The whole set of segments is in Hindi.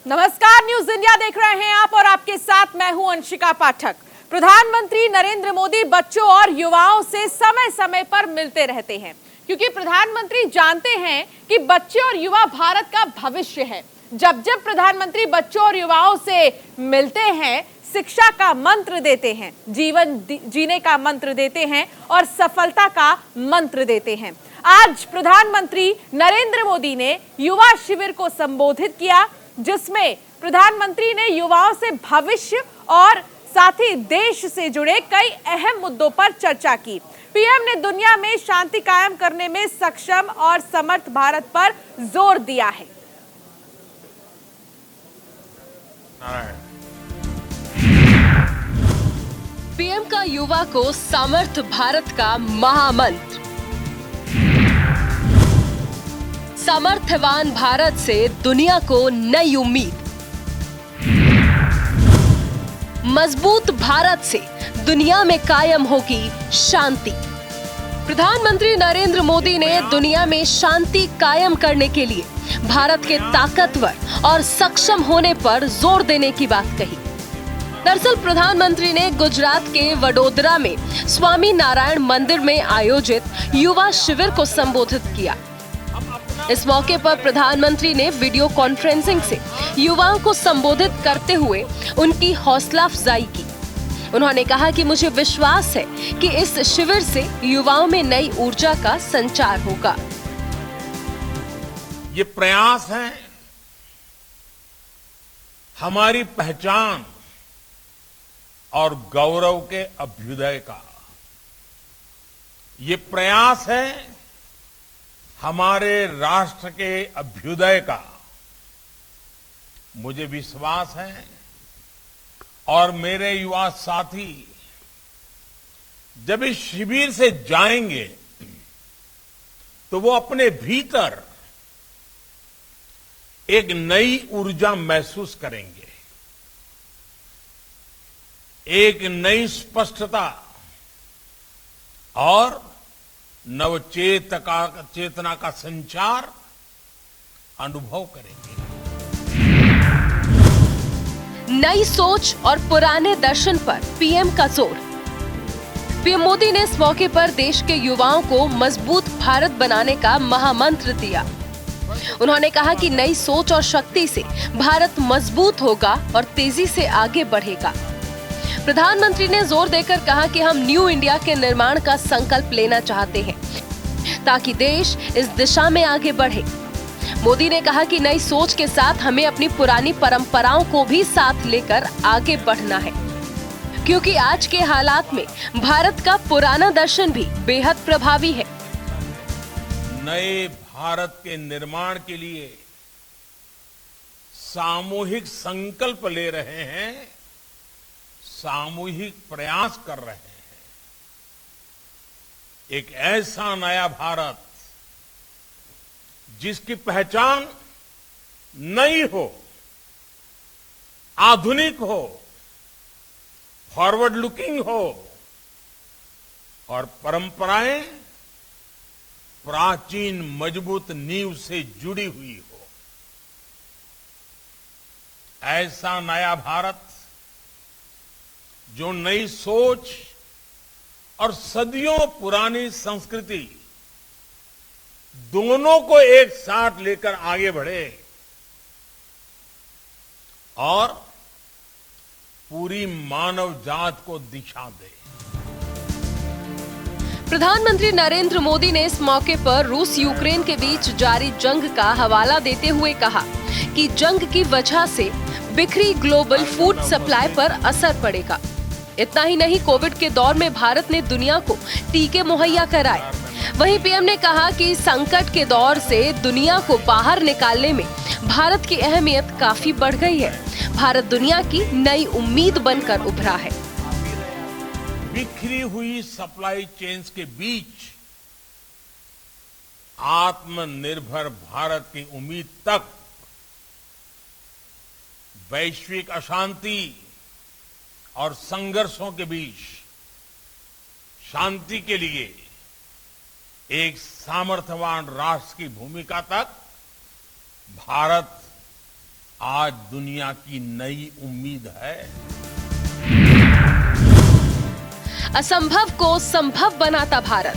नमस्कार, न्यूज इंडिया देख रहे हैं आप और आपके साथ मैं हूं अंशिका पाठक। प्रधानमंत्री नरेंद्र मोदी बच्चों और युवाओं से समय समय पर मिलते रहते हैं क्योंकि प्रधानमंत्री जानते हैं कि बच्चे और युवा भारत का भविष्य है। जब जब प्रधानमंत्री बच्चों और युवाओं से मिलते हैं, शिक्षा का मंत्र देते हैं, जीवन जीने का मंत्र देते हैं और सफलता का मंत्र देते हैं। आज प्रधानमंत्री नरेंद्र मोदी ने युवा शिविर को संबोधित किया, जिसमें प्रधानमंत्री ने युवाओं से भविष्य और साथ ही देश से जुड़े कई अहम मुद्दों पर चर्चा की। पीएम ने दुनिया में शांति कायम करने में सक्षम और समर्थ भारत पर जोर दिया है। पीएम का युवा को समर्थ भारत का महामंत्र। समर्थवान भारत से दुनिया को नई उम्मीद। मजबूत भारत से दुनिया में कायम होगी शांति। प्रधानमंत्री नरेंद्र मोदी ने दुनिया में शांति कायम करने के लिए भारत के ताकतवर और सक्षम होने पर जोर देने की बात कही। दरअसल प्रधानमंत्री ने गुजरात के वडोदरा में स्वामी नारायण मंदिर में आयोजित युवा शिविर को संबोधित किया। इस मौके पर प्रधानमंत्री ने वीडियो कॉन्फ्रेंसिंग से युवाओं को संबोधित करते हुए उनकी हौसला अफजाई की। उन्होंने कहा कि मुझे विश्वास है कि इस शिविर से युवाओं में नई ऊर्जा का संचार होगा। ये प्रयास है हमारी पहचान और गौरव के अभ्युदय का। ये प्रयास है हमारे राष्ट्र के अभ्युदय का। मुझे विश्वास है और मेरे युवा साथी जब इस शिविर से जाएंगे तो वो अपने भीतर एक नई ऊर्जा महसूस करेंगे, एक नई स्पष्टता और चेतना का संचार अनुभव करेंगे। नई सोच और पुराने दर्शन पर पीएम का जोर। पीएम मोदी ने इस मौके पर देश के युवाओं को मजबूत भारत बनाने का महामंत्र दिया। उन्होंने कहा कि नई सोच और शक्ति से भारत मजबूत होगा और तेजी से आगे बढ़ेगा। प्रधानमंत्री ने जोर देकर कहा कि हम न्यू इंडिया के निर्माण का संकल्प लेना चाहते हैं ताकि देश इस दिशा में आगे बढ़े। मोदी ने कहा कि नई सोच के साथ हमें अपनी पुरानी परंपराओं को भी साथ लेकर आगे बढ़ना है, क्योंकि आज के हालात में भारत का पुराना दर्शन भी बेहद प्रभावी है। नए भारत के निर्माण के लिए सामूहिक संकल्प ले रहे हैं, सामूहिक प्रयास कर रहे हैं। एक ऐसा नया भारत जिसकी पहचान नई हो, आधुनिक हो, फॉरवर्ड लुकिंग हो और परंपराएं प्राचीन मजबूत नींव से जुड़ी हुई हो। ऐसा नया भारत जो नई सोच और सदियों पुरानी संस्कृति दोनों को एक साथ लेकर आगे बढ़े और पूरी मानव जात को दिशा दे। प्रधानमंत्री नरेंद्र मोदी ने इस मौके पर रूस यूक्रेन के बीच जारी जंग का हवाला देते हुए कहा कि जंग की वजह से बिखरी ग्लोबल फूड सप्लाई पर असर पड़ेगा। इतना ही नहीं, कोविड के दौर में भारत ने दुनिया को टीके मुहैया कराए। वहीं पीएम ने कहा कि संकट के दौर से दुनिया को बाहर निकालने में भारत की अहमियत काफी बढ़ गई है। भारत दुनिया की नई उम्मीद बनकर उभरा है। बिखरी हुई सप्लाई चेन्स के बीच आत्मनिर्भर भारत की उम्मीद तक वैश्विक अशांति और संघर्षों के बीच शांति के लिए एक सामर्थ्यवान राष्ट्र की भूमिका तक भारत आज दुनिया की नई उम्मीद है। असंभव को संभव बनाता भारत।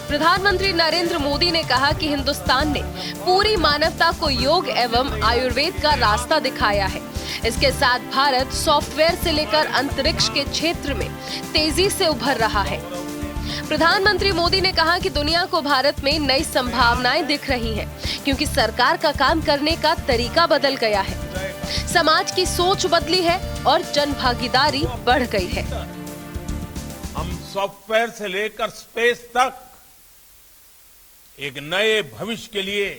प्रधानमंत्री नरेंद्र मोदी ने कहा कि हिंदुस्तान ने पूरी मानवता को योग एवं आयुर्वेद का रास्ता दिखाया है। इसके साथ भारत सॉफ्टवेयर से लेकर अंतरिक्ष के क्षेत्र में तेजी से उभर रहा है। प्रधानमंत्री मोदी ने कहा कि दुनिया को भारत में नई संभावनाएं दिख रही हैं, क्योंकि सरकार का काम करने का तरीका बदल गया है, समाज की सोच बदली है और जन भागीदारी बढ़ गई है। हम सॉफ्टवेयर से लेकर स्पेस तक एक नए भविष्य के लिए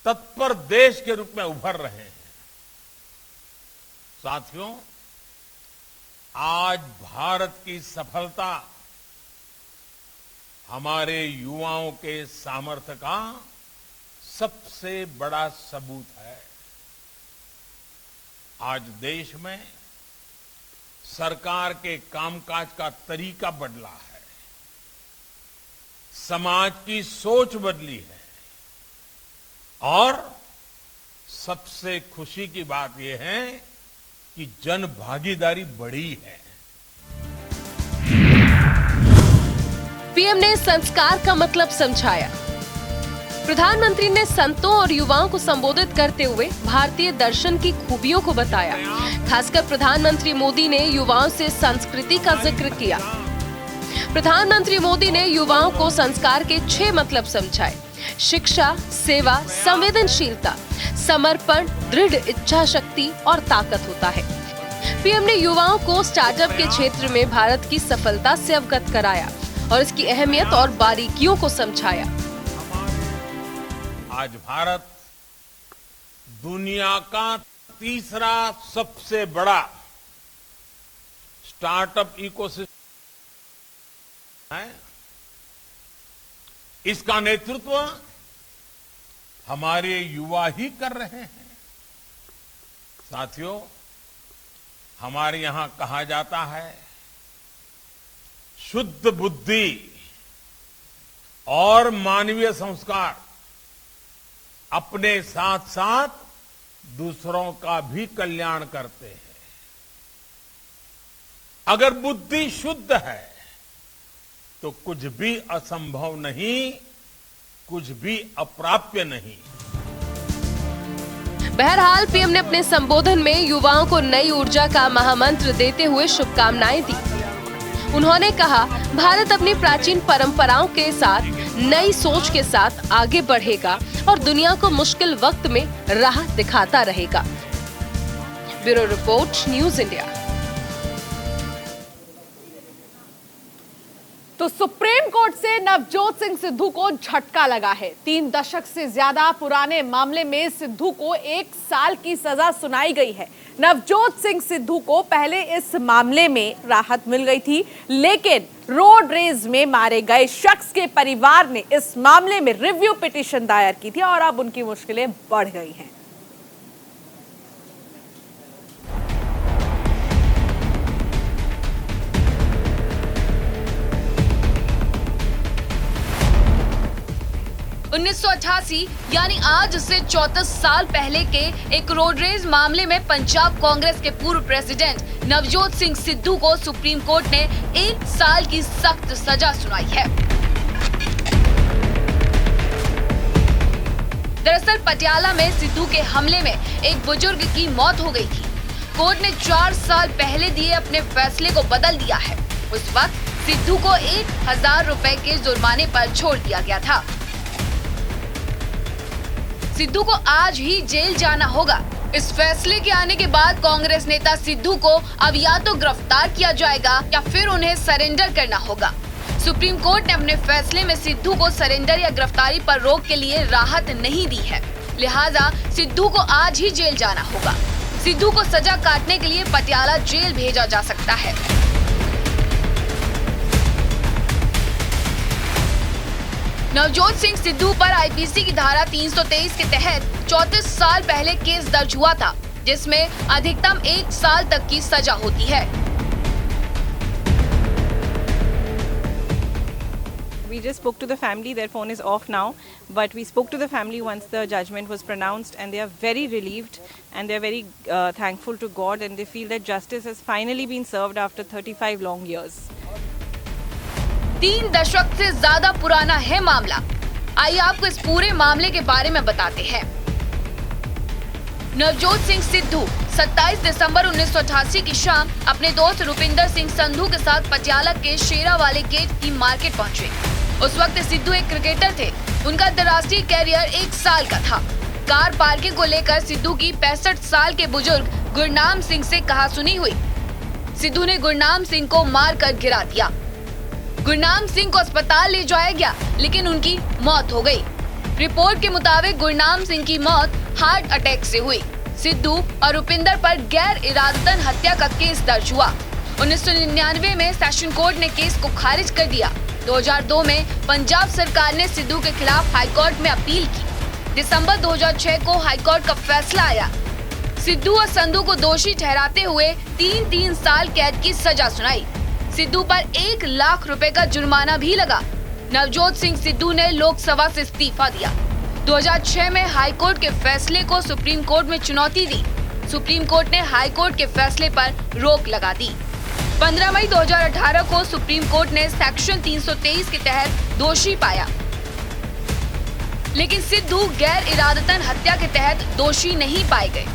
तत्पर देश के रूप में उभर रहे हैं। साथियों, आज भारत की सफलता हमारे युवाओं के सामर्थ्य का सबसे बड़ा सबूत है। आज देश में सरकार के कामकाज का तरीका बदला है, समाज की सोच बदली है और सबसे खुशी की बात यह है कि जन भागीदारी बढ़ी है। पीएम ने संस्कार का मतलब समझाया। प्रधानमंत्री ने संतों और युवाओं को संबोधित करते हुए भारतीय दर्शन की खूबियों को बताया। खासकर प्रधानमंत्री मोदी ने युवाओं से संस्कृति का जिक्र किया। प्रधानमंत्री मोदी ने युवाओं को संस्कार के 6 मतलब समझाए। शिक्षा, सेवा, संवेदनशीलता, समर्पण, दृढ़ इच्छा शक्ति और ताकत होता है। पीएम ने युवाओं को स्टार्टअप के क्षेत्र में भारत की सफलता से अवगत कराया और इसकी अहमियत और बारीकियों को समझाया। आज भारत दुनिया का तीसरा सबसे बड़ा स्टार्टअप इकोसिस्टम है। इसका नेतृत्व हमारे युवा ही कर रहे हैं। साथियों, हमारे यहां कहा जाता है, शुद्ध बुद्धि और मानवीय संस्कार अपने साथ साथ दूसरों का भी कल्याण करते हैं। अगर बुद्धि शुद्ध है तो कुछ भी असंभव नहीं, कुछ भी अप्राप्य नहीं। बहरहाल पीएम ने अपने संबोधन में युवाओं को नई ऊर्जा का महामंत्र देते हुए शुभकामनाएं दी। उन्होंने कहा, भारत अपनी प्राचीन परंपराओं के साथ नई सोच के साथ आगे बढ़ेगा और दुनिया को मुश्किल वक्त में राह दिखाता रहेगा। Bureau report, news India. तो सुप्रीम कोर्ट से नवजोत सिंह सिद्धू को झटका लगा है। 3 दशक से ज्यादा पुराने मामले में सिद्धू को 1 साल की सजा सुनाई गई है। नवजोत सिंह सिद्धू को पहले इस मामले में राहत मिल गई थी, लेकिन रोड रेज में मारे गए शख्स के परिवार ने इस मामले में रिव्यू पिटीशन दायर की थी और अब उनकी मुश्किलें बढ़ गई हैं। उन्नीस यानी आज से 34 साल पहले के एक रोड रेज मामले में पंजाब कांग्रेस के पूर्व प्रेसिडेंट नवजोत सिंह सिद्धू को सुप्रीम कोर्ट ने 1 साल की सख्त सजा सुनाई है। दरअसल पटियाला में सिद्धू के हमले में एक बुजुर्ग की मौत हो गई थी। कोर्ट ने 4 साल पहले दिए अपने फैसले को बदल दिया है। उस वक्त सिद्धू को 1000 रुपए के जुर्माने पर छोड़ दिया गया था। सिद्धू को आज ही जेल जाना होगा। इस फैसले के आने के बाद कांग्रेस नेता सिद्धू को अब या तो गिरफ्तार किया जाएगा या फिर उन्हें सरेंडर करना होगा। सुप्रीम कोर्ट ने अपने फैसले में सिद्धू को सरेंडर या गिरफ्तारी पर रोक के लिए राहत नहीं दी है, लिहाजा सिद्धू को आज ही जेल जाना होगा। सिद्धू को सजा काटने के लिए पटियाला जेल भेजा जा सकता है। नवजोत सिंह सिद्धू पर आईपीसी की धारा 323 के तहत 34 साल पहले केस दर्ज हुआ था, जिसमें अधिकतम 1 साल तक की सजा होती है। We just spoke to the family. Their phone is off now, but we spoke to the family once the judgment was pronounced, and they are very relieved and they are very thankful to God, and they feel that justice has finally been served after 35 long years. 3 दशक से ज्यादा पुराना है मामला। आइए आपको इस पूरे मामले के बारे में बताते हैं। नवजोत सिंह सिद्धू 27 दिसंबर 1988 की शाम अपने दोस्त रुपिंदर सिंह संधू के साथ पटियाला के शेरावाली गेट की मार्केट पहुंचे। उस वक्त सिद्धू एक क्रिकेटर थे। उनका अंतर्राष्ट्रीय कैरियर 1 साल का था। कार पार्किंग को लेकर सिद्धू की 65 साल के बुजुर्ग गुरनाम सिंह से कहासुनी हुई। सिद्धू ने गुरनाम सिंह को मारकर गिरा दिया। गुरनाम सिंह को अस्पताल ले जाया गया, लेकिन उनकी मौत हो गई। रिपोर्ट के मुताबिक गुरनाम सिंह की मौत हार्ट अटैक से हुई। सिद्धू और रुपिंदर पर गैर इरादतन हत्या का केस दर्ज हुआ। 1999 में सेशन कोर्ट ने केस को खारिज कर दिया। 2002 में पंजाब सरकार ने सिद्धू के खिलाफ हाईकोर्ट में अपील की। दिसंबर 2006 को हाईकोर्ट का फैसला आया। सिद्धू और संधू को दोषी ठहराते हुए 3 साल कैद की सजा सुनाई। सिद्धू पर 1 लाख रुपए का जुर्माना भी लगा। नवजोत सिंह सिद्धू ने लोकसभा से इस्तीफा दिया। 2006 में हाईकोर्ट के फैसले को सुप्रीम कोर्ट में चुनौती दी। सुप्रीम कोर्ट ने हाईकोर्ट के फैसले पर रोक लगा दी। 15 मई 2018 को सुप्रीम कोर्ट ने सेक्शन 323 के तहत दोषी पाया, लेकिन सिद्धू गैर इरादतन हत्या के तहत दोषी नहीं पाए गए।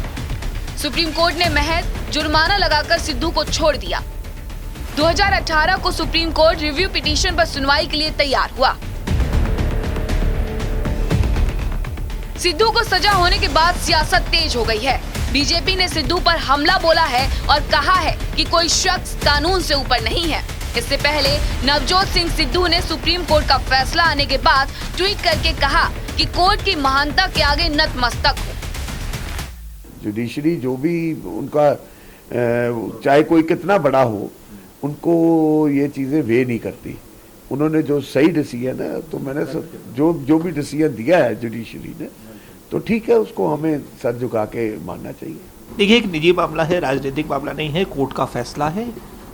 सुप्रीम कोर्ट ने महज जुर्माना लगाकर सिद्धू को छोड़ दिया। 2018 को सुप्रीम कोर्ट रिव्यू पिटीशन पर सुनवाई के लिए तैयार हुआ। सिद्धू को सजा होने के बाद सियासत तेज हो गई है। बीजेपी ने सिद्धू पर हमला बोला है और कहा है कि कोई शख्स कानून से ऊपर नहीं है। इससे पहले नवजोत सिंह सिद्धू ने सुप्रीम कोर्ट का फैसला आने के बाद ट्वीट करके कहा कि कोर्ट की महानता के आगे नतमस्तक हो। जुडिशरी जो भी उनका चाहे कोई कितना बड़ा हो, उनको ये चीज़ें वे नहीं करती। उन्होंने जो सही डिसीजन है, तो मैंने जो भी डिसीजन दिया है जुडिशरी ने, तो ठीक है, उसको हमें सर झुका के मानना चाहिए। देखिए, एक निजी मामला है, राजनीतिक मामला नहीं है, कोर्ट का फैसला है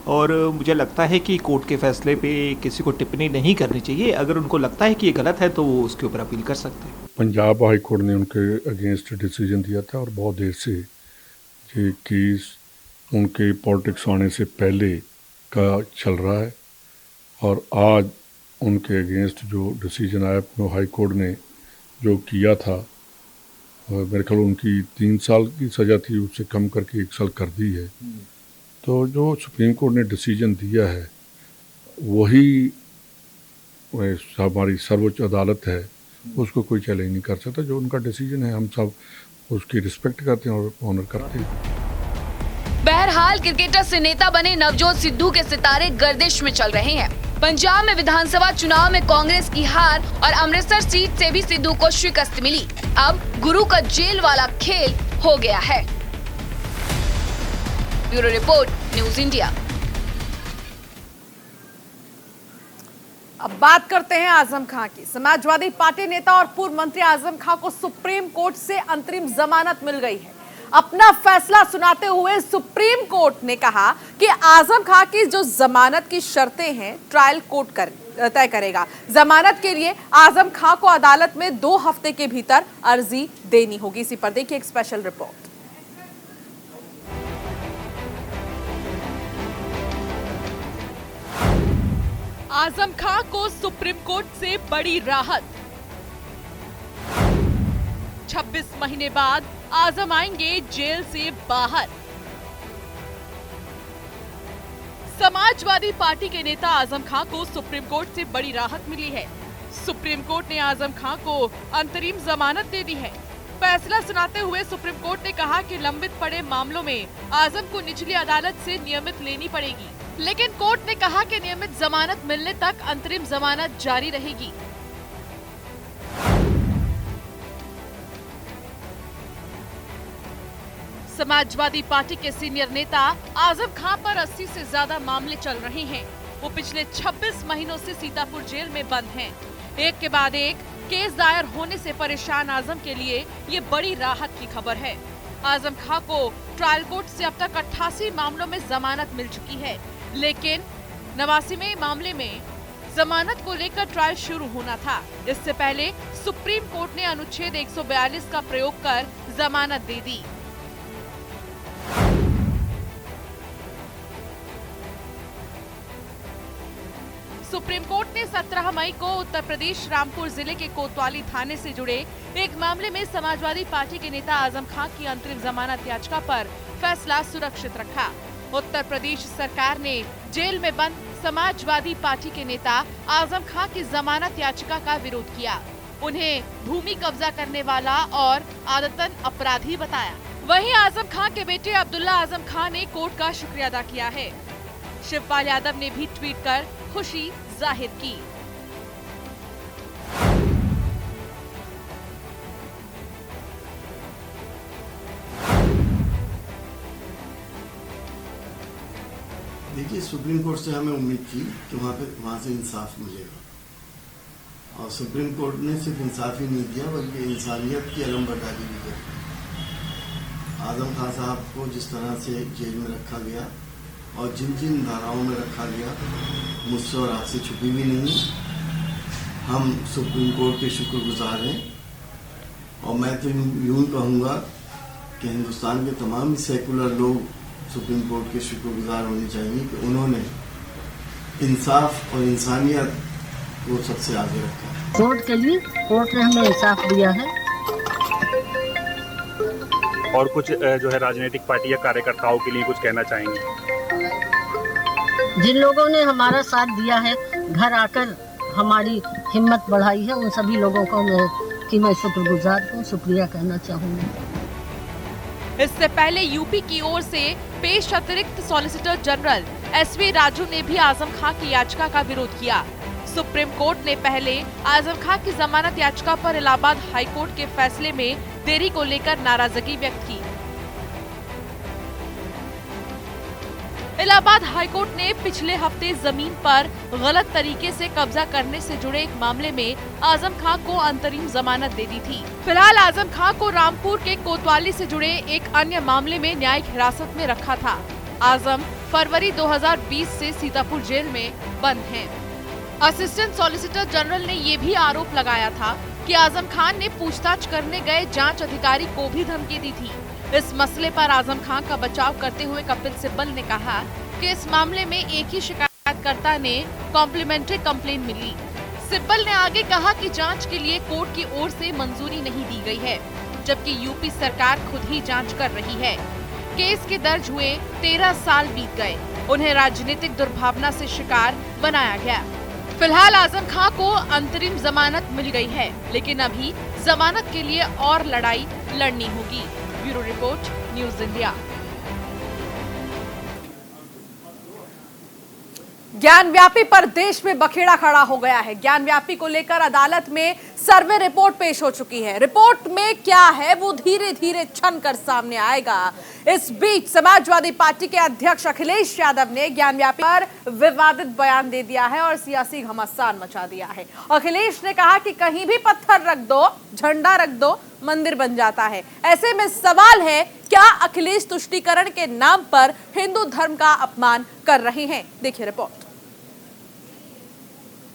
और मुझे लगता है कि कोर्ट के फैसले पे किसी को टिप्पणी नहीं करनी चाहिए। अगर उनको लगता है कि ये गलत है तो वो उसके ऊपर अपील कर सकते हैं। पंजाब हाई कोर्ट ने उनके अगेंस्ट डिसीजन दिया था और बहुत देर से ये केस उनके पॉलिटिक्स आने से पहले का चल रहा है और आज उनके अगेंस्ट जो डिसीजन आया हाई कोर्ट ने जो किया था, मेरे ख्याल उनकी 3 साल की सज़ा थी, उससे कम करके 1 साल कर दी है। तो जो सुप्रीम कोर्ट ने डिसीजन दिया है वही हमारी सर्वोच्च अदालत है, उसको कोई चैलेंज नहीं कर सकता। जो उनका डिसीजन है हम सब उसकी रिस्पेक्ट करते हैं और ऑनर करते हैं। बहरहाल क्रिकेटर से नेता बने नवजोत सिद्धू के सितारे गर्दिश में चल रहे हैं। पंजाब में विधानसभा चुनाव में कांग्रेस की हार और अमृतसर सीट से भी सिद्धू को शिकस्त मिली। अब गुरु का जेल वाला खेल हो गया है। Bureau report, news India. अब बात करते हैं आजम खां की। समाजवादी पार्टी नेता और पूर्व मंत्री आजम खां को सुप्रीम कोर्ट से अंतरिम जमानत मिल गई है। अपना फैसला सुनाते हुए सुप्रीम कोर्ट ने कहा कि आजम खां की जो जमानत की शर्तें हैं ट्रायल कोर्ट तय करेगा। जमानत के लिए आजम खां को अदालत में 2 हफ्ते के भीतर अर्जी देनी होगी। इसी पर देखिए एक स्पेशल रिपोर्ट। आजम खां को सुप्रीम कोर्ट से बड़ी राहत। 26 महीने बाद आजम आएंगे जेल से बाहर। समाजवादी पार्टी के नेता आजम खां को सुप्रीम कोर्ट से बड़ी राहत मिली है। सुप्रीम कोर्ट ने आजम खां को अंतरिम जमानत दे दी है। फैसला सुनाते हुए सुप्रीम कोर्ट ने कहा कि लंबित पड़े मामलों में आजम को निचली अदालत से नियमित लेनी पड़ेगी, लेकिन कोर्ट ने कहा कि नियमित जमानत मिलने तक अंतरिम जमानत जारी रहेगी। समाजवादी पार्टी के सीनियर नेता आजम खां पर 80 से ज्यादा मामले चल रहे हैं। वो पिछले 26 महीनों से सीतापुर जेल में बंद हैं। एक के बाद एक केस दायर होने से परेशान आजम के लिए ये बड़ी राहत की खबर है। आजम खां को ट्रायल कोर्ट से अब तक 88 मामलों में जमानत मिल चुकी है, लेकिन 89वें मामले में जमानत को लेकर ट्रायल शुरू होना था। इससे पहले सुप्रीम कोर्ट ने अनुच्छेद 142 का प्रयोग कर जमानत दे दी। सुप्रीम कोर्ट ने 17 मई को उत्तर प्रदेश रामपुर जिले के कोतवाली थाने से जुड़े एक मामले में समाजवादी पार्टी के नेता आजम खान की अंतरिम जमानत याचिका पर फैसला सुरक्षित रखा। उत्तर प्रदेश सरकार ने जेल में बंद समाजवादी पार्टी के नेता आजम खान की जमानत याचिका का विरोध किया। उन्हें भूमि कब्जा करने वाला और आदतन अपराधी बताया। वहीं आजम खान के बेटे अब्दुल्ला आजम खान ने कोर्ट का शुक्रिया अदा किया है। शिवपाल यादव ने भी ट्वीट कर खुशी जाहिर की। देखिए, सुप्रीम कोर्ट से हमें उम्मीद थी कि वहां से इंसाफ मिलेगा और सुप्रीम कोर्ट ने सिर्फ इंसाफ ही नहीं दिया बल्कि इंसानियत की अलमबरदारी भी की। आजम खान साहब को जिस तरह से जेल में रखा गया और जिन जिन धाराओं में रखा गया मुझसे और आपसे छुपी भी नहीं। हम सुप्रीम कोर्ट के शुक्रगुजार हैं और मैं तो यूं कहूँगा कि हिंदुस्तान के तमाम सेकुलर लोग सुप्रीम कोर्ट के शुक्रगुजार होने चाहिए कि उन्होंने इंसाफ और इंसानियत को सबसे आगे रखा। कोर्ट के लिए कोर्ट ने हमें इंसाफ दिया है। और कुछ जो है राजनीतिक पार्टी या कार्यकर्ताओं के लिए कुछ कहना चाहेंगे? जिन लोगों ने हमारा साथ दिया है, घर आकर हमारी हिम्मत बढ़ाई है, उन सभी लोगों को मैं शुक्रगुजार हूँ, शुक्रिया कहना चाहूँगी। इससे पहले यूपी की ओर से पेश अतिरिक्त सॉलिसिटर जनरल एसवी राजू ने भी आजम खान की याचिका का विरोध किया। सुप्रीम कोर्ट ने पहले आजम खान की जमानत याचिका पर इलाहाबाद हाई कोर्ट के फैसले में देरी को लेकर नाराजगी व्यक्त की। इलाहाबाद हाईकोर्ट ने पिछले हफ्ते जमीन पर गलत तरीके से कब्जा करने से जुड़े एक मामले में आजम खान को अंतरिम जमानत दे दी थी। फिलहाल आजम खान को रामपुर के कोतवाली से जुड़े एक अन्य मामले में न्यायिक हिरासत में रखा था। आजम फरवरी 2020 से सीतापुर जेल में बंद हैं। असिस्टेंट सॉलिसिटर जनरल ने ये भी आरोप लगाया था कि आजम खान ने पूछताछ करने गए जांच अधिकारी को भी धमकी दी थी। इस मसले पर आजम खान का बचाव करते हुए कपिल सिब्बल ने कहा कि इस मामले में एक ही शिकायतकर्ता ने कॉम्प्लीमेंट्री कंप्लेंट मिली। सिब्बल ने आगे कहा कि जांच के लिए कोर्ट की ओर से मंजूरी नहीं दी गई है, जबकि यूपी सरकार खुद ही जांच कर रही है। केस के दर्ज हुए 13 साल बीत गए। उन्हें राजनीतिक दुर्भावना से शिकार बनाया गया। फिलहाल आजम खान को अंतरिम जमानत मिल गई है, लेकिन अभी जमानत के लिए और लड़ाई लड़नी होगी। Bureau report, news India. Gyanvapi पर देश में बखेड़ा खड़ा हो गया है। ज्ञानव्यापी को लेकर अदालत में सर्वे रिपोर्ट पेश हो चुकी है। रिपोर्ट में क्या है वो धीरे धीरे छन कर सामने आएगा। इस बीच समाजवादी पार्टी के अध्यक्ष अखिलेश यादव ने ज्ञानव्यापी पर विवादित बयान दे दिया है और सियासी घमासान मचा दिया है। अखिलेश ने कहा कि कहीं भी पत्थर रख दो, झंडा रख दो, मंदिर बन जाता है। ऐसे में सवाल है, क्या अखिलेश तुष्टीकरण के नाम पर हिंदू धर्म का अपमान कर रहे हैं? देखिए रिपोर्ट।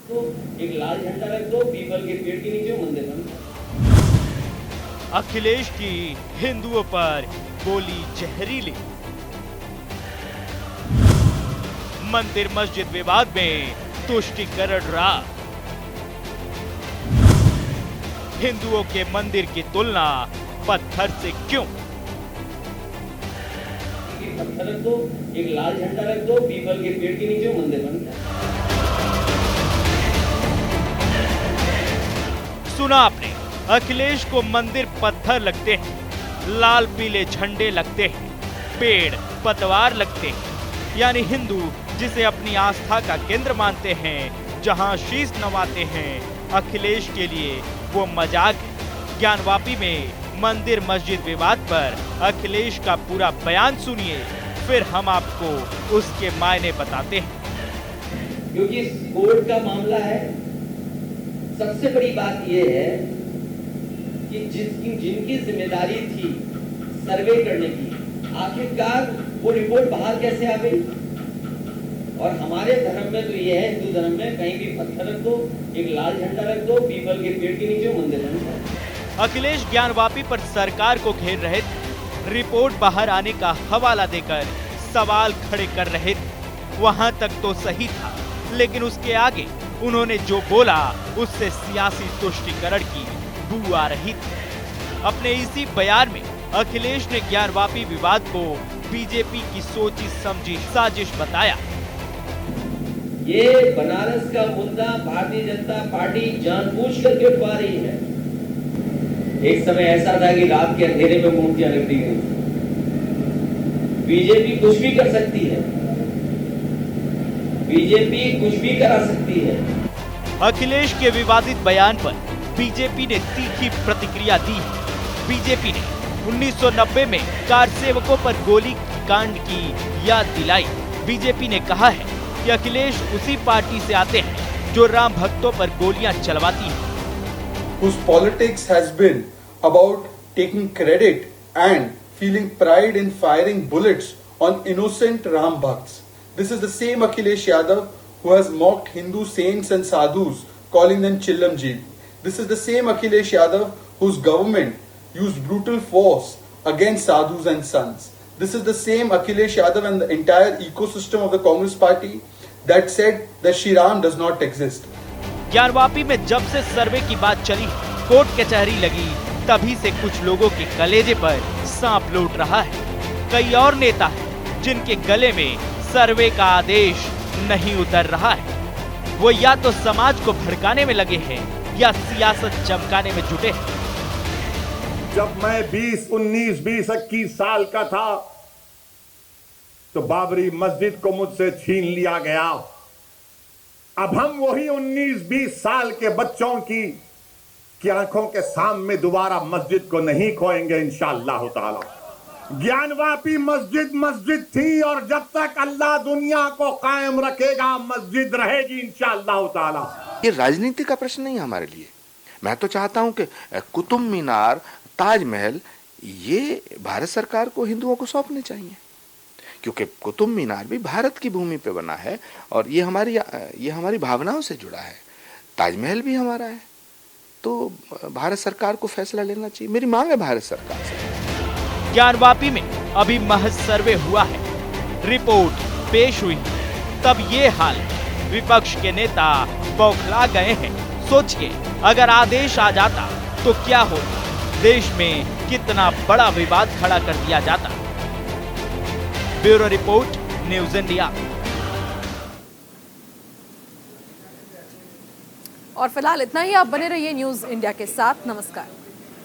तो एक लाल झंडा रख दो, पीपल के पेड़ के नीचे मंदिर बन। अखिलेश की हिंदुओं पर बोली जहरीली। मंदिर मस्जिद विवाद में तुष्टीकरण राग। हिंदुओं के मंदिर की तुलना पत्थर से क्यों? एक पत्थर रख दो, एक लाल झंडा रख दो, पीपल के पेड़ के नीचे मंदिर बन। सुना आपने, अखिलेश को मंदिर पत्थर लगते हैं, लाल पीले झंडे लगते हैं, पेड़ पतवार लगते हैं। यानी हिंदू जिसे अपनी आस्था का केंद्र मानते हैं, जहां शीश नवाते हैं, अखिलेश के लिए वो मजाक है। ज्ञानवापी में मंदिर मस्जिद विवाद पर अखिलेश का पूरा बयान सुनिए, फिर हम आपको उसके मायने बताते हैं। क्योंकि इस कोर्ट का मामला है, सबसे बड़ी बात यह है कि जिनकी जिम्मेदारी थी सर्वे करने की, आखिरकार वो रिपोर्ट बाहर कैसे आ गई और हमारे धर्म में तो ये है, हिंदू धर्म में कहीं भी पत्थर रख दो, एक लाल झंडा रख दो, पीपल के पेड़ के नीचे मंदिर बनता है। अखिलेश ज्ञानवापी पर सरकार को घेर रहे थे, रिपोर्ट बाहर आने का हवाला देकर सवाल खड़े कर रहे थे। वहां तक तो सही था, लेकिन उसके आगे उन्होंने जो बोला उससे सियासी तुष्टीकरण की बू आ रही थी। अपने इसी बयान में अखिलेश ने ज्ञानवापी विवाद को बीजेपी की सोची समझी साजिश बताया। ये बनारस का मुद्दा भारतीय जनता पार्टी जानबूझकर के उठवा रही है। एक समय ऐसा था कि रात के अंधेरे में मूर्तियां रख दी गई। बीजेपी कुछ भी कर सकती है, बीजेपी कुछ भी करा सकती है। अखिलेश के विवादित बयान पर बीजेपी ने तीखी प्रतिक्रिया दी है। बीजेपी ने 1990 में कार सेवकों पर गोली कांड की याद दिलाई। बीजेपी ने कहा है कि अखिलेश उसी पार्टी से आते हैं जो राम भक्तों पर गोलियां चलवाती है। Whose politics has been about taking credit and feeling pride in firing bullets on innocent Ram Bhakts. This is the same Akhilesh Yadav who has mocked Hindu saints and sadhus, calling them Chillamjeev. This is the same Akhilesh Yadav whose government used brutal force against sadhus and sons. This is the same Akhilesh Yadav and the entire ecosystem of the Congress party that said that Shri Ram does not exist. Gyanvapi में जब से सर्वे की बात चली, कोर्ट कचहरी लगी, तभी से कुछ लोगों के कलेजे पर सांप लौट रहा है। कई और नेता हैं जिनके गले में सर्वे का आदेश नहीं उतर रहा है। वो या तो समाज को भड़काने में लगे हैं या सियासत चमकाने में जुटे हैं। जब मैं 20, 19, 20, 21 साल का था तो बाबरी मस्जिद को मुझसे छीन लिया गया। अब हम वही 19, 20 साल के बच्चों की आंखों के सामने दोबारा मस्जिद को नहीं खोएंगे इंशाअल्लाह ताला। ज्ञानवापी मस्जिद थी और जब तक अल्लाह दुनिया को कायम रखेगा मस्जिद रहेगी इंशाअल्लाह ताला। ये राजनीति का प्रश्न नहीं है हमारे लिए। मैं तो चाहता हूं कि कुतुब मीनार, ताजमहल ये भारत सरकार को हिंदुओं को सौंपने चाहिए, क्योंकि कुतुब मीनार भी भारत की भूमि पे बना है और ये हमारी भावनाओं से जुड़ा है। ताजमहल भी हमारा है, तो भारत सरकार को फैसला लेना चाहिए। मेरी मांग है भारत सरकार से। ज्ञानवापी में अभी महज सर्वे हुआ है, रिपोर्ट पेश हुई, तब ये हाल है। विपक्ष के नेता बौखला गए हैं। सोचिए, अगर आदेश आ जाता तो क्या होता? देश में कितना बड़ा विवाद खड़ा कर दिया जाता। Bureau report, news India. और फिलहाल इतना ही। आप बने रहिए न्यूज़ इंडिया के साथ। नमस्कार।